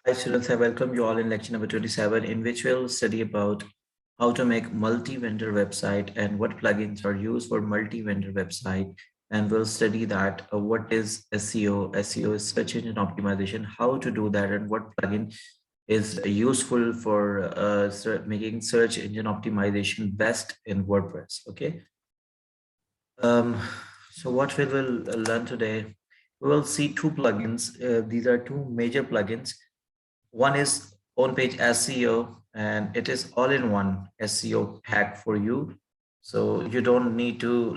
Hi students, I welcome you all in lecture number 27, in which we'll study about how to make multi-vendor website and what plugins are used for multi-vendor website. And we'll study that what is SEO. SEO is search engine optimization, how to do that, and what plugin is useful for making search engine optimization best in WordPress. Okay. Um, so what we will learn today, we will see two plugins. These are two major plugins. One is on-page SEO, and it is all-in-one SEO hack for you. So you don't need to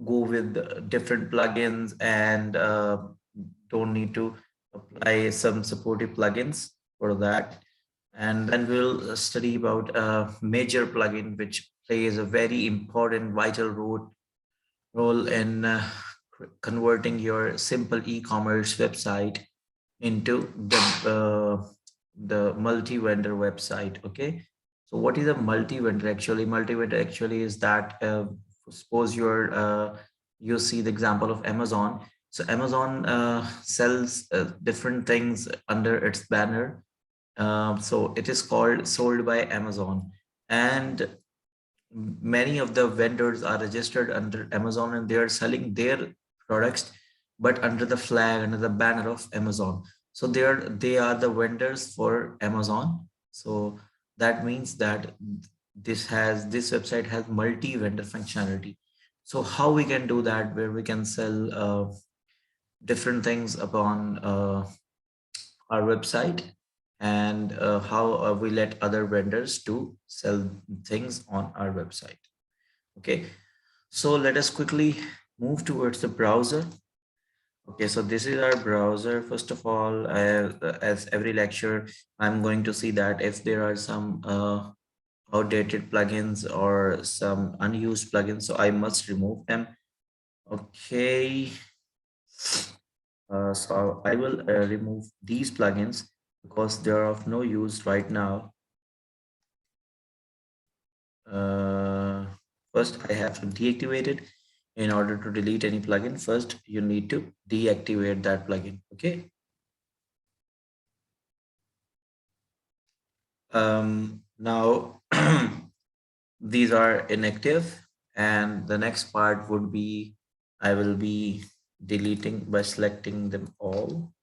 go with different plugins and don't need to apply some supportive plugins for that. And then we'll study about a major plugin which plays a very important vital role in converting your simple e-commerce website into the multi-vendor website. Okay, so what is a multi-vendor? Actually, multi-vendor actually is that suppose you see the example of Amazon. So Amazon sells different things under its banner. So it is called sold by Amazon, and many of the vendors are registered under Amazon, and they are selling their products, but under the flag, under the banner of Amazon. So they are the vendors for Amazon. So that means that this website has multi-vendor functionality. So how we can do that, where we can sell different things upon our website, and how we let other vendors to sell things on our website. Okay, so let us quickly move towards the browser. Okay, so this is our browser. First of all, as every lecture, I'm going to see that if there are some outdated plugins or some unused plugins, so I must remove them. Okay, so I will remove these plugins because they are of no use right now. Uh, First, I have to deactivate it. In order to delete any plugin, first you need to deactivate that plugin. Okay. Now these are inactive, and the next part would be I will be deleting by selecting them all.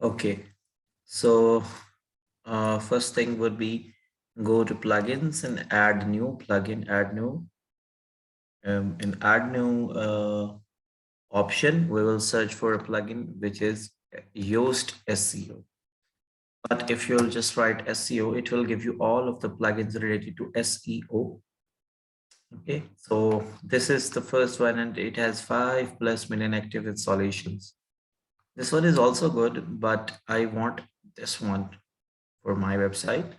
Okay, so first thing would be go to plugins and add new plugin, add new. In add new option, we will search for a plugin which is Yoast SEO. But if you'll just write SEO, it will give you all of the plugins related to SEO. Okay, so this is the first one, and it has 5+ million active installations. This one is also good, but I want this one for my website.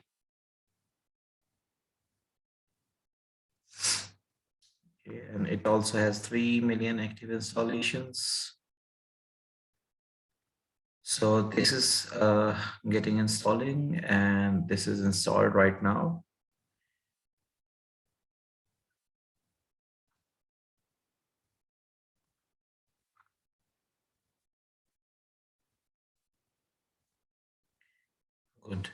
Okay, and it also has 3 million active installations. So this is getting installing, and this is installed right now. Good.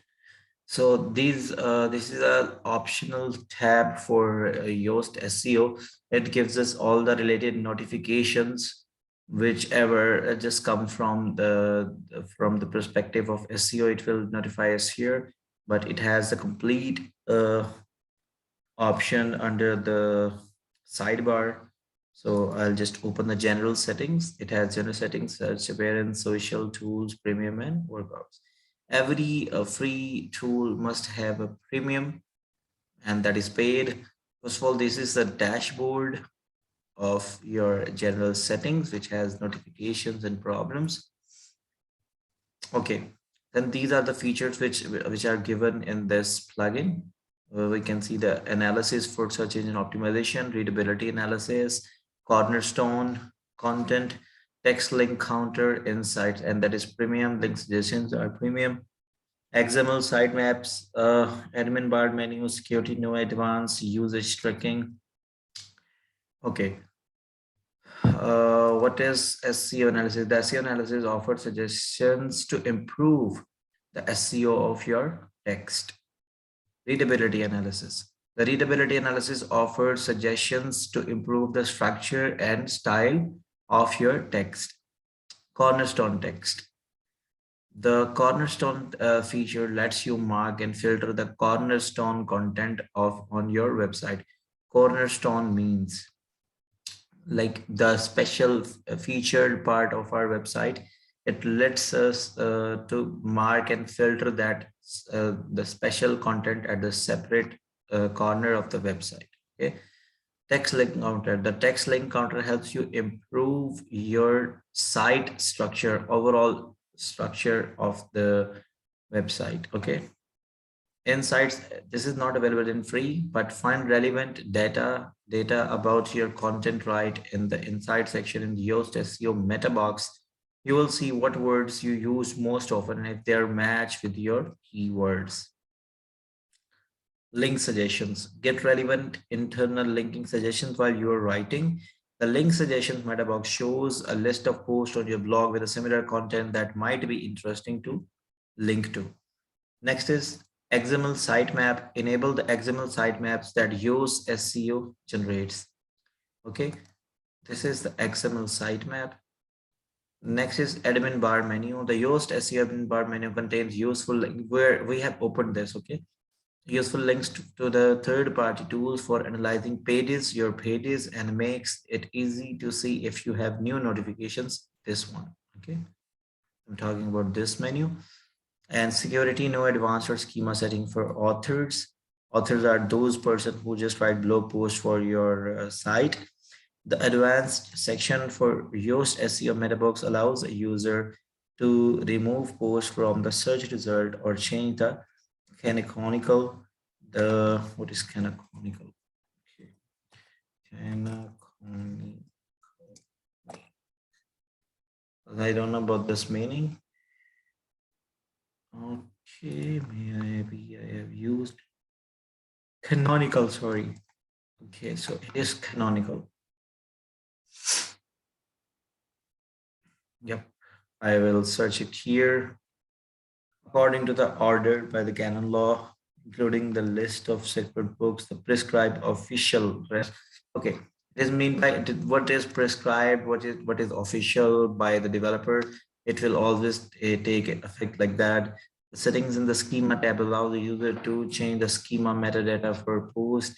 So this is a optional tab for Yoast SEO. It gives us all the related notifications, whichever just come from the perspective of SEO. It will notify us here, but it has a complete option under the sidebar. So I'll just open the general settings. It has general settings, search, appearance, social, tools, premium, and workouts. Every free tool must have a premium, and that is paid. First of all, this is the dashboard of your general settings, which has notifications and problems. Okay, then these are the features which are given in this plugin. We can see the analysis for search engine optimization, readability analysis, cornerstone, content, text link counter, insights, and that is premium. Link suggestions are premium. XML sitemaps, admin bar menu, security no advanced, usage tracking. Okay. What is SEO analysis? The SEO analysis offers suggestions to improve the SEO of your text. Readability analysis. The readability analysis offers suggestions to improve the structure and style of your text. Cornerstone text. The cornerstone feature lets you mark and filter the cornerstone content of on your website. Cornerstone means like the special featured part of our website. It lets us to mark and filter that the special content at the separate corner of the website. Okay. Text link counter. The text link counter helps you improve your site structure, overall structure of the website. Okay. Insights. This is not available in free, but find relevant data about your content right in the insight section in the Yoast SEO meta box. You will see what words you use most often and if they're matched with your keywords. Link suggestions. Get relevant internal linking suggestions while you are writing. The link suggestions meta box shows a list of posts on your blog with a similar content that might be interesting to link to. Next is XML sitemap. Enable the XML sitemaps that Yoast SEO generates. Okay, this is the XML sitemap. Next is admin bar menu. The Yoast SEO admin bar menu contains useful link where we have opened this. Okay, useful links to the third-party tools for analyzing pages, your pages, and makes it easy to see if you have new notifications. This one. Okay, I'm talking about this menu. And security, no advanced or schema setting for authors. Authors are those person who just write blog posts for your site. The advanced section for Yoast SEO Metabox allows a user to remove posts from the search result or change the canonical. What is canonical? Okay. Canonical. I don't know about this meaning. Okay, maybe I have used canonical, sorry. Okay, so it is canonical. Yep, I will search it here. According to the order by the canon law, including the list of sacred books, the prescribed official rest. Okay, it is mean by what is prescribed, what is official by the developer. It will always take effect like that. The settings in the schema tab allow the user to change the schema metadata for post.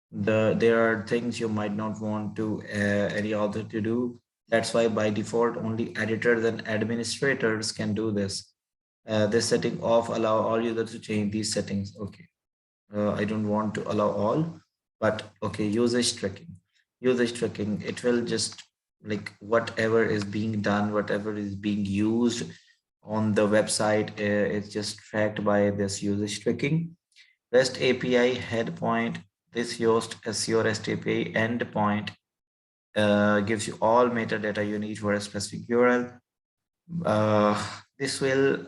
There are things you might not want to any author to do. That's why by default only editors and administrators can do this. This setting off allow all users to change these settings. Okay, I don't want to allow all, but okay, usage tracking. Usage tracking, it will just like whatever is being done, whatever is being used on the website, it's just tracked by this usage tracking. REST API head point. This Yoast SEO REST API endpoint gives you all metadata you need for a specific URL. This will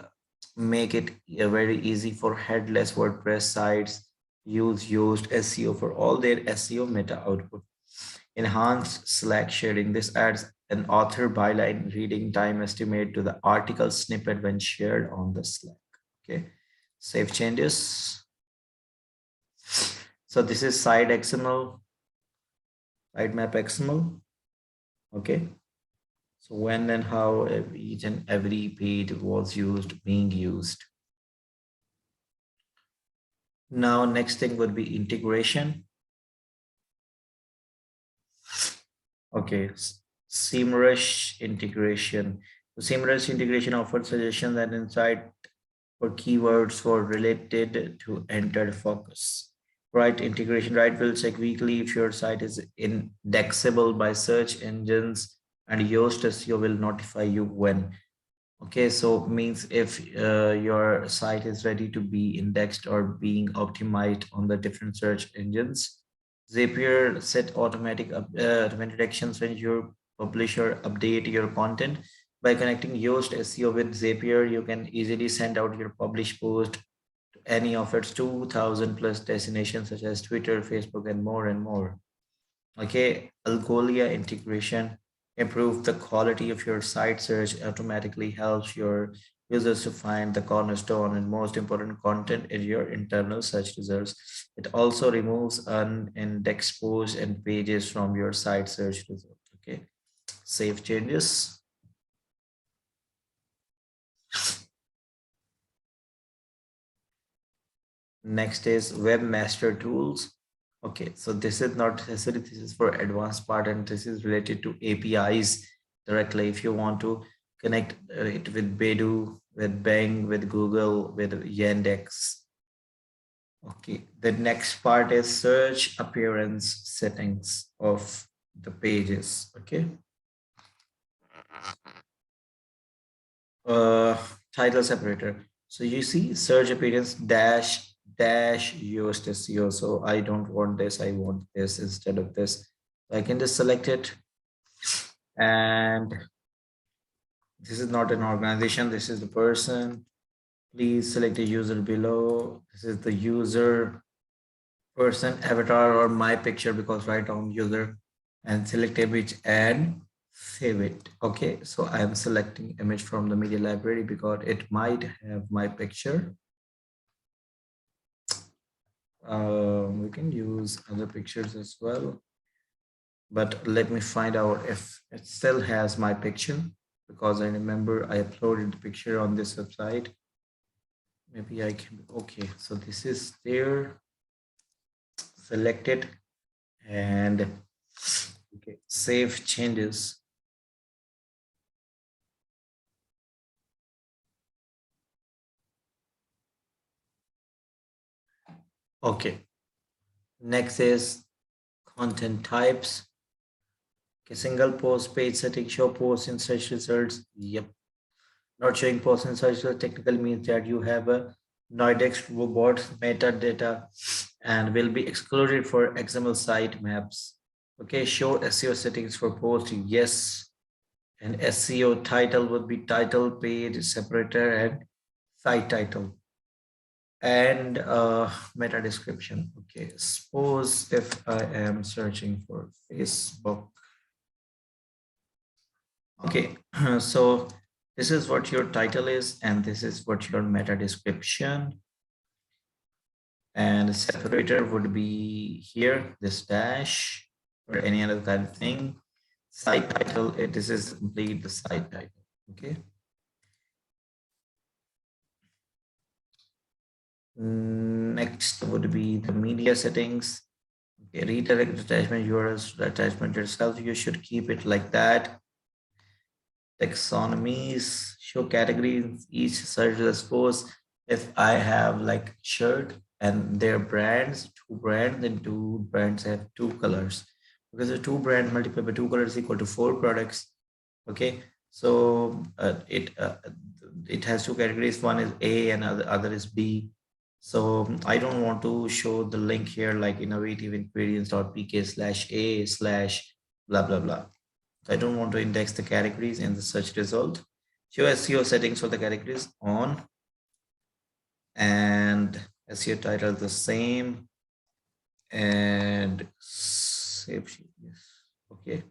make it very easy for headless WordPress sites use Yoast SEO for all their SEO meta output. Enhanced Slack sharing. This adds an author byline reading time estimate to the article snippet when shared on the Slack. Okay, save changes. So this is site XML, sitemap XML. Okay. So when and how each and every page was being used. Now, next thing would be integration. Okay, SEMrush integration. The SEMrush integration offers suggestions and insight for keywords for related to entered focus. Right integration, right, will check weekly if your site is indexable by search engines, and Yoast SEO will notify you when. Okay, so means if your site is ready to be indexed or being optimized on the different search engines, Zapier set automatic automated actions when you publish or update your content. By connecting Yoast SEO with Zapier, you can easily send out your published post to any of its 2000 plus destinations such as Twitter, Facebook, and more and more. Okay, Algolia integration improve the quality of your site search, automatically helps your users to find the cornerstone and most important content in your internal search results. It also removes unindexed posts and pages from your site search results. Okay, save changes. Next is webmaster tools. Okay, so this is not necessary, this is for advanced part, and this is related to APIs directly. If you want to connect it with Baidu, with Bing, with Google, with Yandex. Okay, the next part is search appearance settings of the pages. Okay, uh, title separator. So you see search appearance dash used SEO. So I don't want this, I want this instead of this. So I can just select it, and this is not an organization, this is the person. Please select the user below. This is the user, person, avatar, or my picture, because right now I'm user, and select image and save it. Okay, so I am selecting image from the media library because it might have my picture. We can use other pictures as well, but let me find out if it still has my picture, because I remember I uploaded the picture on this website. Maybe I can. Okay, so this is there. Select it, and okay, save changes. Okay, next is content types. Okay, single post page setting, show posts in search results. Yep. Not showing posts in search results technically means that you have a Noidex robot metadata and will be excluded for XML sitemaps. Okay, show SEO settings for post. Yes. And SEO title would be title, page separator, and site title. And meta description. Okay, suppose if I am searching for Facebook. Okay, so this is what your title is, and this is what your meta description. And the separator would be here, this dash, or any other kind of thing. Site title, this is complete the site title. Okay. Next would be the media settings. Okay, redirect attachment URLs, the attachment itself. You should keep it like that. Taxonomies, show categories, each search response. If I have like shirt and their brands, two brands, then two brands have two colors. Because the two brand multiplied by two colors equal to four products. Okay, so it has two categories. One is A and other is B. So I don't want to show the link here like innovative ingredients.pk slash A slash blah blah blah. I don't want to index the categories in the search result. Show SEO settings for the categories on, and SEO title the same, and save sheet. Yes. Okay.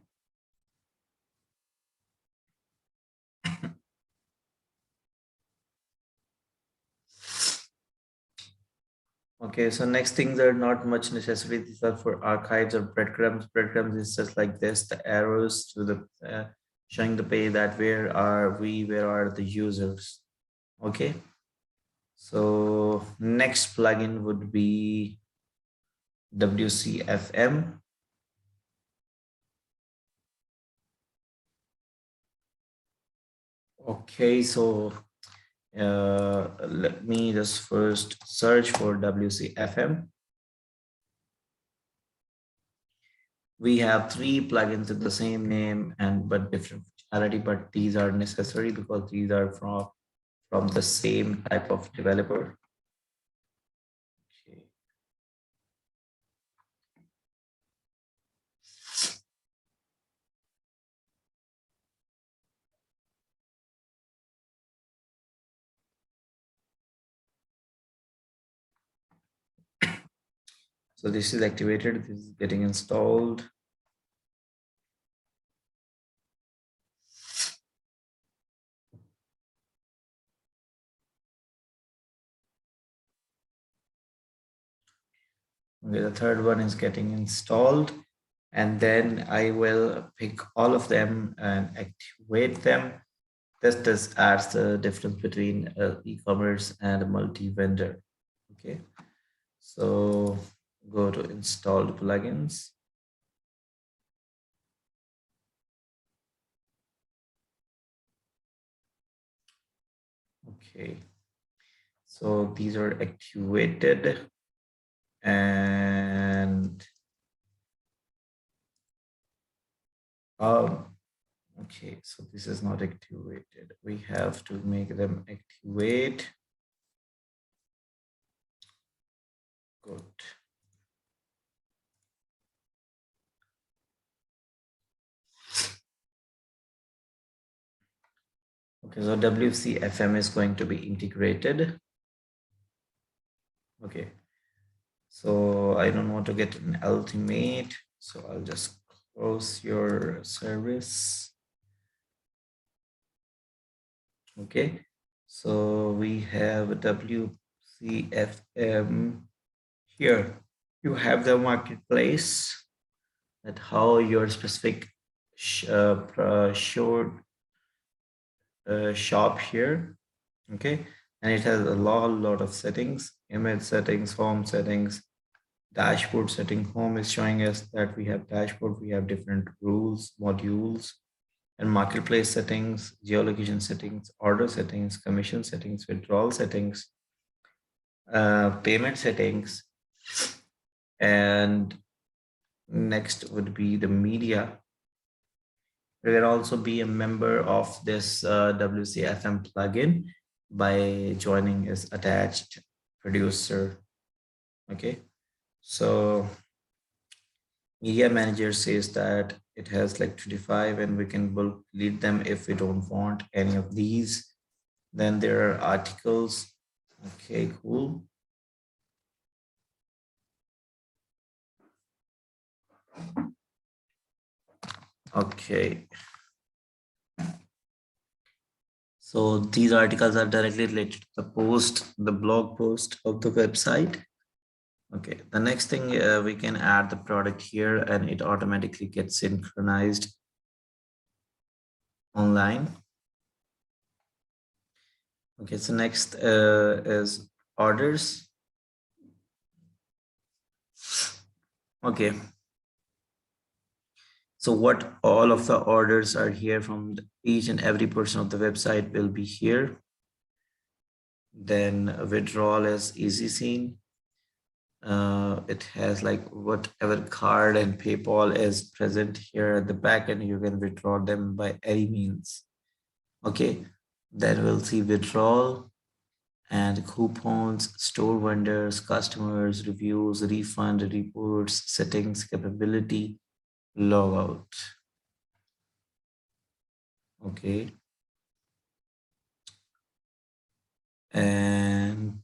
Okay, so next things are not much necessary. These are for archives or breadcrumbs. Breadcrumbs is just like this, the arrows to the showing the page that where are we, where are the users. Okay, so next plugin would be WCFM. Okay, so let me just first search for WCFM. We have three plugins with the same name and but different functionality, but these are necessary because these are from the same type of developer. Okay. So this is activated, this is getting installed. Okay, the third one is getting installed, and then I will pick all of them and activate them. This adds the difference between e-commerce and a multi-vendor. Okay, so go to installed plugins. Okay, so these are activated, and okay, so this is not activated. We have to make them activate. Good. Okay, so WCFM is going to be integrated. Okay, so I don't want to get an ultimate, so I'll just close your service. Okay, so we have WCFM here. You have the marketplace, that how your specific short shop here. Okay, and it has a lot of settings: image settings, home settings, dashboard setting. Home is showing us that we have dashboard, we have different rules, modules, and marketplace settings, geolocation settings, order settings, commission settings, withdrawal settings, payment settings, and next would be the media. You can also be a member of this WCFM plugin by joining as attached producer. Okay, so media manager says that it has like 25, and we can delete them if we don't want any of these. Then there are articles. Okay, cool. Okay, so these articles are directly related to the post, the blog post of the website. Okay, the next thing, we can add the product here, and it automatically gets synchronized online. Okay, so next is orders. Okay, so what all of the orders are here from each and every person of the website will be here. Then withdrawal is easy seen. It has like whatever card and PayPal is present here at the back, and you can withdraw them by any means. Okay, then we'll see withdrawal and coupons, store vendors, customers, reviews, refund, reports, settings, capability, logout. Okay, and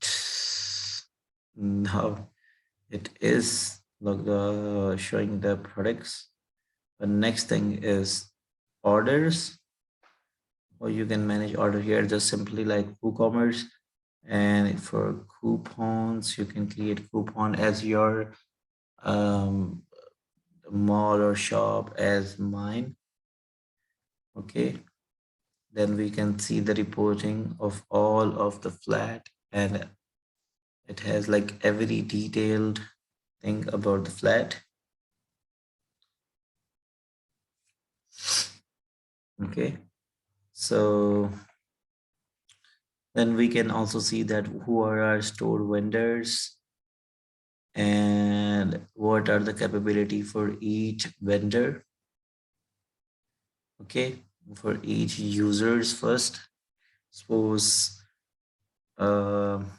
now it is like showing the products. The next thing is orders, or you can manage order here just simply like WooCommerce. And for coupons, you can create coupon as your um, mall or shop as mine. Okay, then we can see the reporting of all of the flat, and it has like every detailed thing about the flat. Okay, so then we can also see that who are our store vendors and what are the capability for each vendor. Okay, for each users first. Suppose I'm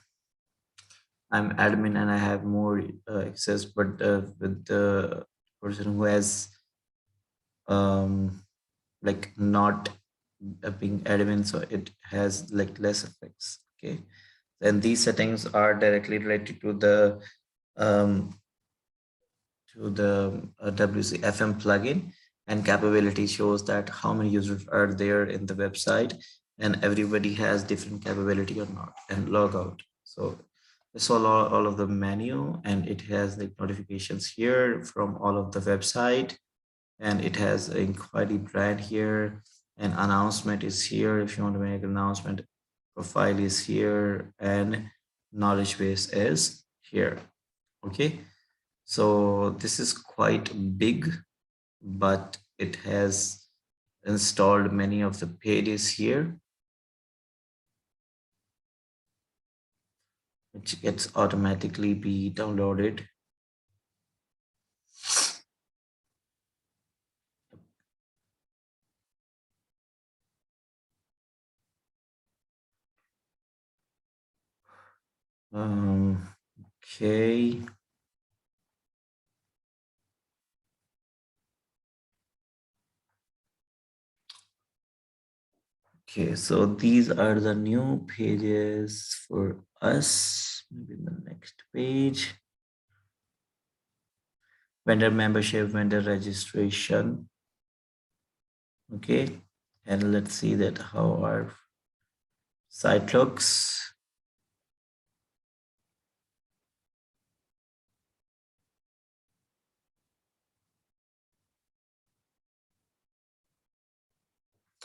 admin and I have more access, but with the person who has like not being admin, so it has like less effects. Okay, and these settings are directly related to the to the WCFM plugin, and capability shows that how many users are there in the website, and everybody has different capability or not, and logout. So it's all of the menu, and it has the notifications here from all of the website, and it has inquiry brand here, and announcement is here if you want to make an announcement, profile is here, and knowledge base is here. Okay, so this is quite big, but it has installed many of the pages here, which gets automatically be downloaded. Okay. Okay, so these are the new pages for us. Maybe the next page. Vendor membership, vendor registration. Okay, and let's see that how our site looks.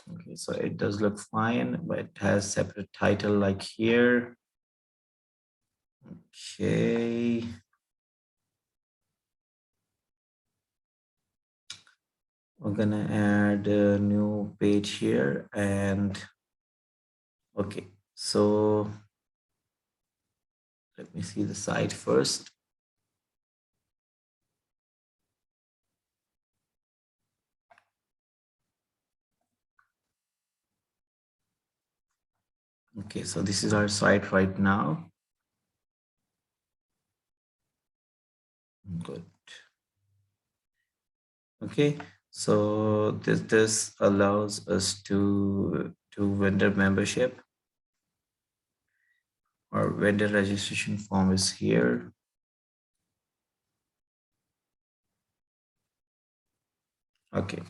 Okay, so it does look fine, but it has separate title like here. Okay. We're gonna add a new page here, and okay, so let me see the site first. Okay, so this is our site right now. Good. Okay, so this allows us to vendor membership. Our vendor registration form is here. Okay,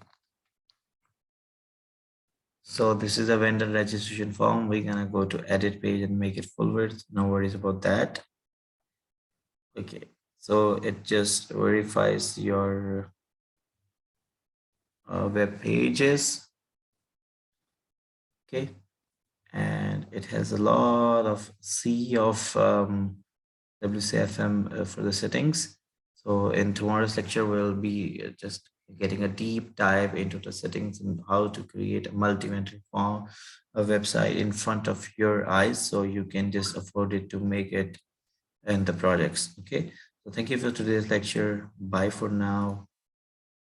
so this is a vendor registration form. We're gonna go to edit page and make it full width. No worries about that. Okay, so it just verifies your web pages. Okay, and it has a lot of sea of WCFM for the settings. So in tomorrow's lecture, we'll be just getting a deep dive into the settings and how to create a multi-vendor form, a website in front of your eyes, so you can just afford it to make it in the projects. Okay, so thank you for today's lecture. Bye for now.